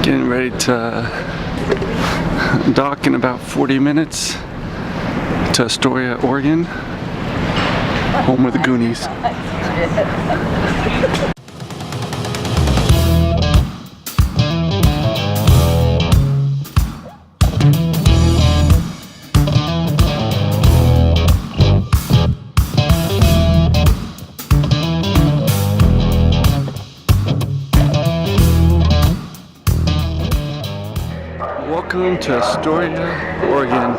Getting ready to dock in about 40 minutes to Astoria, Oregon, home of the Goonies. Welcome to Astoria, Oregon.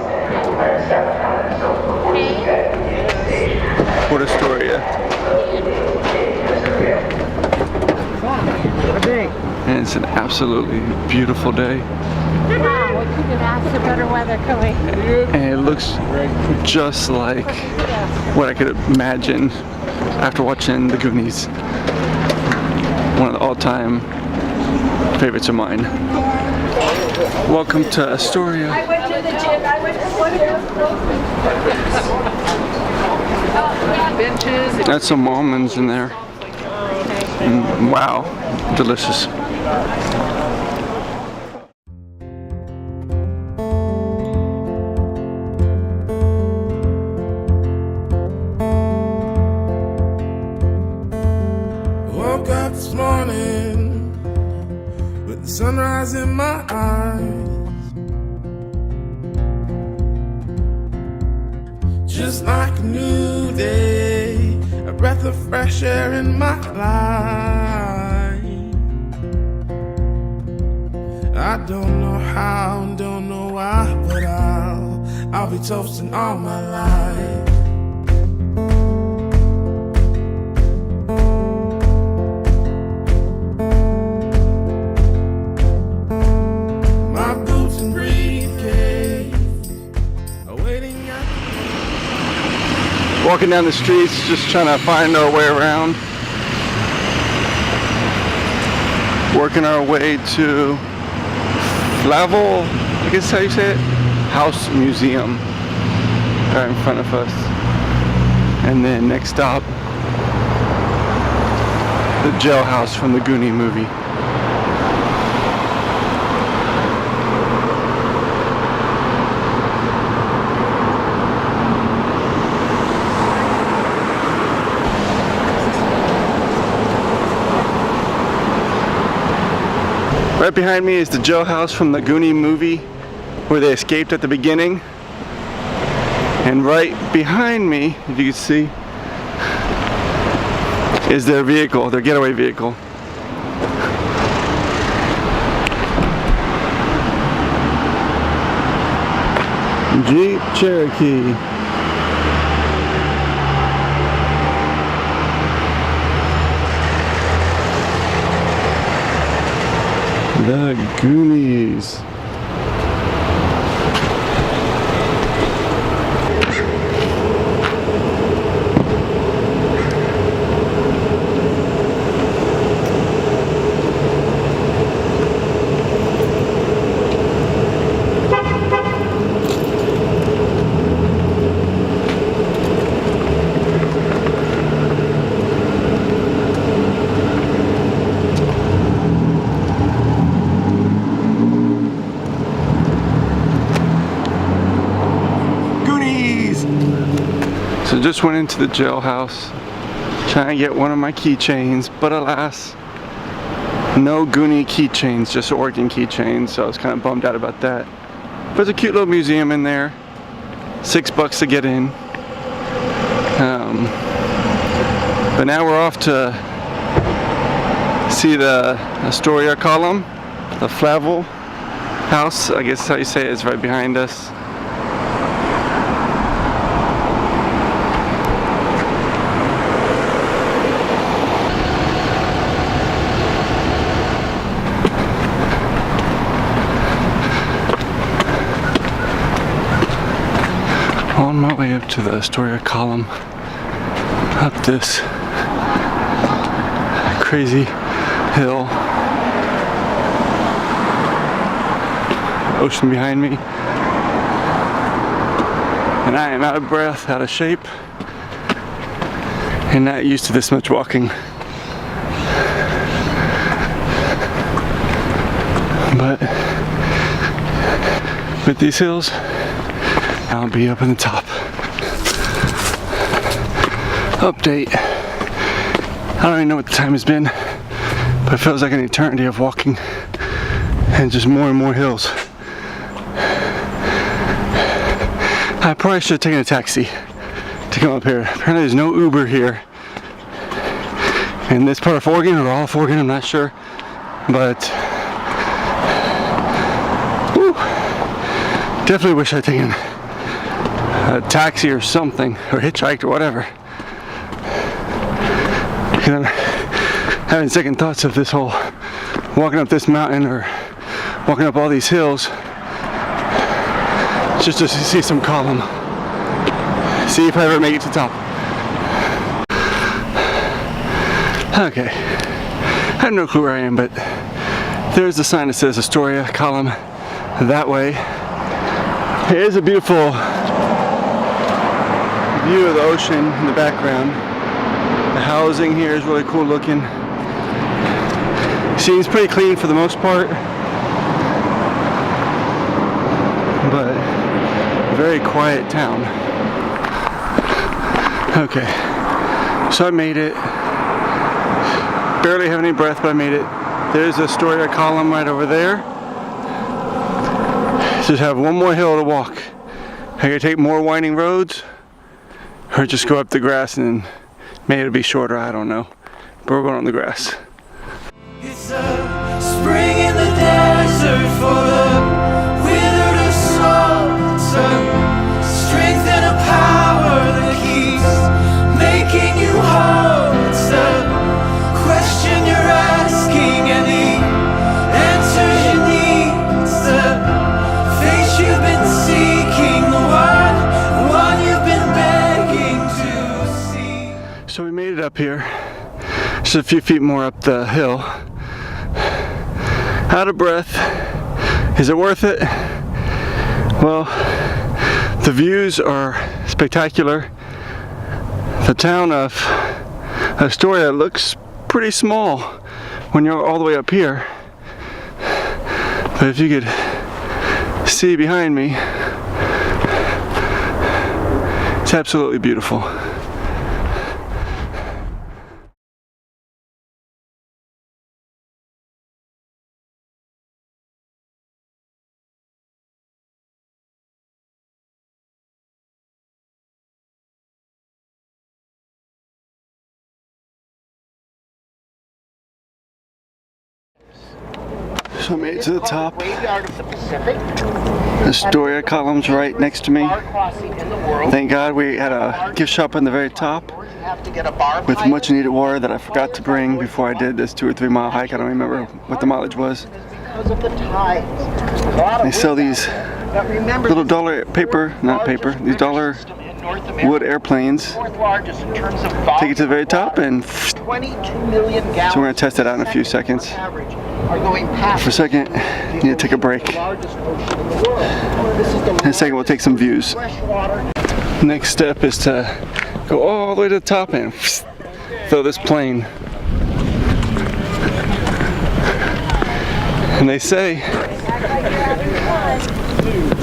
Port Astoria. And it's an absolutely beautiful day. Wow, we couldn't ask for better weather, could we? And it looks just like what I could imagine after watching the Goonies. One of the all-time favorites of mine. Welcome to Astoria. I went to the gym. I went to one of Benches. That's some almonds in there. Wow, delicious. Woke up this morning with the sunrise in my eyes, just like a new day, a breath of fresh air in my life. I don't know how, don't know why, but I'll be toasting all my life. Walking down the streets, just trying to find our way around. Working our way to Flavel, I guess how you say it, House Museum, right in front of us. And then next stop, the jailhouse from the Goonies movie. Right behind me is the jailhouse from the Goonies movie where they escaped at the beginning. And right behind me, if you can see, is their vehicle, their getaway vehicle. Jeep Cherokee. The Goonies. So just went into the jailhouse trying to get one of my keychains, but alas, no Goonie keychains, just Oregon keychains, so I was kind of bummed out about that. But there's a cute little museum in there, $6 to get in. But now we're off to see the Astoria Column, the Flavel house, I guess how you say it, is right behind us. On my way up to the Astoria Column, up this crazy hill, ocean behind me, and I am out of breath, out of shape, and not used to this much walking. But with these hills, I'll be up in the top. Update. I don't even know what the time has been, but it feels like an eternity of walking and just more and more hills. I probably should have taken a taxi to come up here. Apparently there's no Uber here in this part of Oregon, or all of Oregon, I'm not sure. But whew, definitely wish I'd taken a taxi or something, or hitchhiked or whatever. Because I'm having second thoughts of this whole walking up this mountain or walking up all these hills just to see some column. See if I ever make it to the top. Okay. I have no clue where I am, but there's the sign that says Astoria Column that way. It is a beautiful view of the ocean in the background. The housing here is really cool looking. Seems pretty clean for the most part, but a very quiet town. Okay, so I made it. Barely have any breath, but I made it. There's the Astoria Column right over there. Just have one more hill to walk. I could take more winding roads, or just go up the grass and maybe it'll be shorter, I don't know. But we're going on the grass. It's a spring in the desert for the withered of soul. It's a strength and a power that keeps making you whole. It's a question you're asking and the answers you need. It's the face you've been seeking, the one you've been begging to see. So we made it up here. Just a few feet more up the hill. Out of breath. Is it worth it? Well, the views are spectacular. The town of Astoria looks pretty small when you're all the way up here. But if you could see behind me, it's absolutely beautiful. So I made it to the top. Astoria Column's right next to me. Thank God we had a gift shop on the very top with much needed water that I forgot to bring before I did this 2 or 3 mile hike. I don't remember what the mileage was. They sell these little dollar paper, not paper, these dollar wood airplanes. Take it to the very top and so we're going to test it out in a few seconds. For a second, you need to take a break. In a second, we'll take some views. Next step is to go all the way to the top and throw this plane. And they say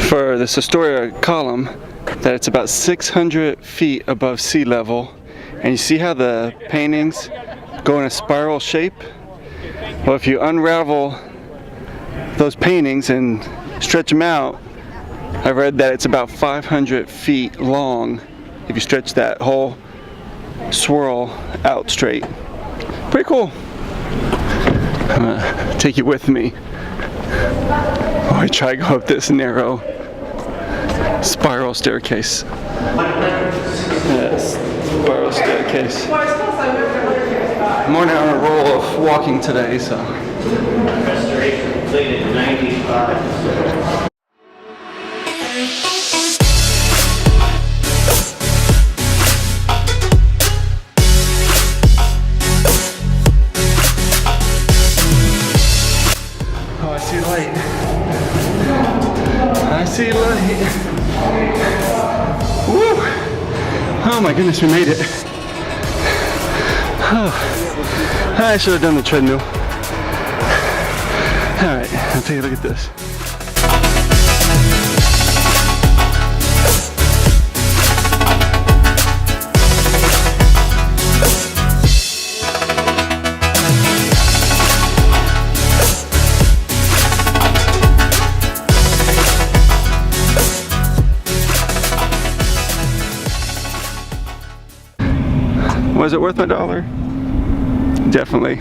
for this Astoria Column that it's about 600 feet above sea level. And you see how the paintings go in a spiral shape? Well, if you unravel those paintings and stretch them out, I read that it's about 500 feet long if you stretch that whole swirl out straight. Pretty cool. I'm gonna take you with me while I try to go up this narrow spiral staircase. Yes, spiral staircase. I'm on a roll of walking today, so. Restoration completed in 95. Oh, I see light. I see light. Woo! Oh my goodness, we made it. Oh, I should have done the treadmill. All right. Now take a look at this. Was it worth my $1? Definitely.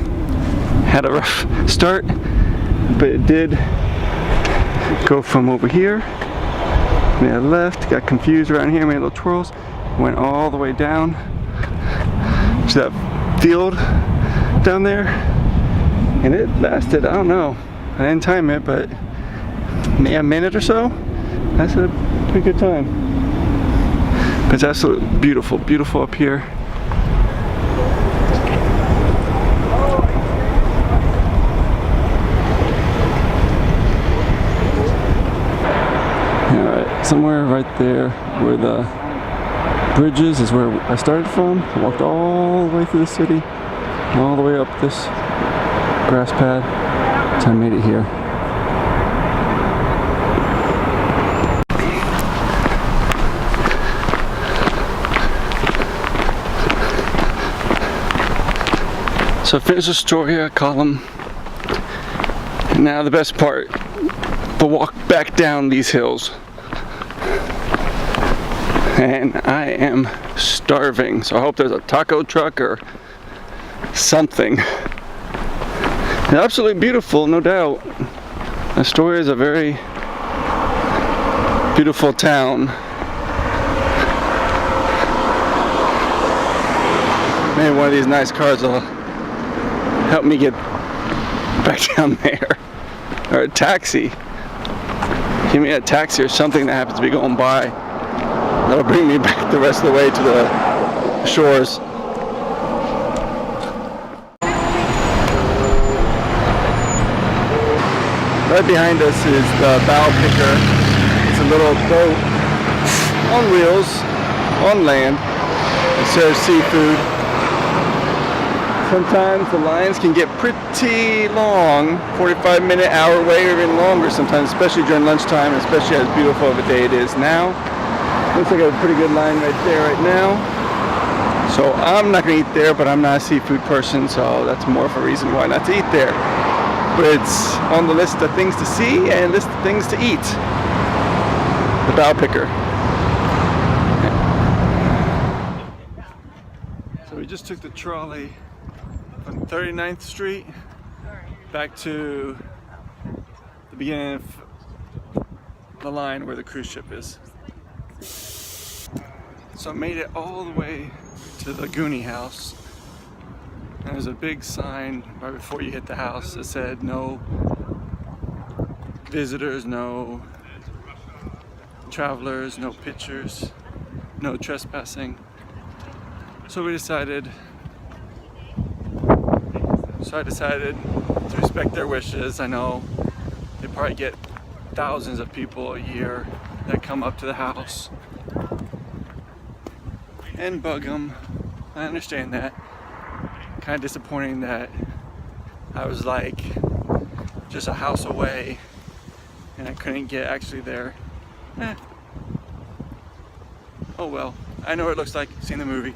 Had a rough start, but it did go from over here, made a left, got confused around here, made little twirls, went all the way down to that field down there, and it lasted, I don't know, I didn't time it, but maybe a minute or so. That's a pretty good time. But it's absolutely beautiful, beautiful up here. Somewhere right there where the bridge is where I started from. I walked all the way through the city, all the way up this grass pad, until I made it here. So I finished the Astoria Column. And now the best part, the walk back down these hills. And I am starving, so I hope there's a taco truck or something. And absolutely beautiful, no doubt. Astoria is a very beautiful town. Maybe one of these nice cars will help me get back down there. Or a taxi. Give me a taxi or something that happens to be going by. That'll bring me back the rest of the way to the shores. Right behind us is the Bowpicker. It's a little boat on wheels, on land. It serves seafood. Sometimes the lines can get pretty long, 45-minute, hour wait, or even longer sometimes, especially during lunchtime, especially as beautiful of a day it is now. Looks like I have a pretty good line right there right now. So I'm not going to eat there, but I'm not a seafood person, so that's more of a reason why not to eat there. But it's on the list of things to see and list of things to eat. The Bowpicker. So we just took the trolley from 39th Street back to the beginning of the line where the cruise ship is. So I made it all the way to the Goonie house. And there's a big sign right before you hit the house that said no visitors, no travelers, no pictures, no trespassing. So I decided to respect their wishes. I know they probably get thousands of people a year that come up to the house and bug them. I understand that. Kind of disappointing that I was like just a house away and I couldn't get actually there. Oh well, I know what it looks like, seen the movie.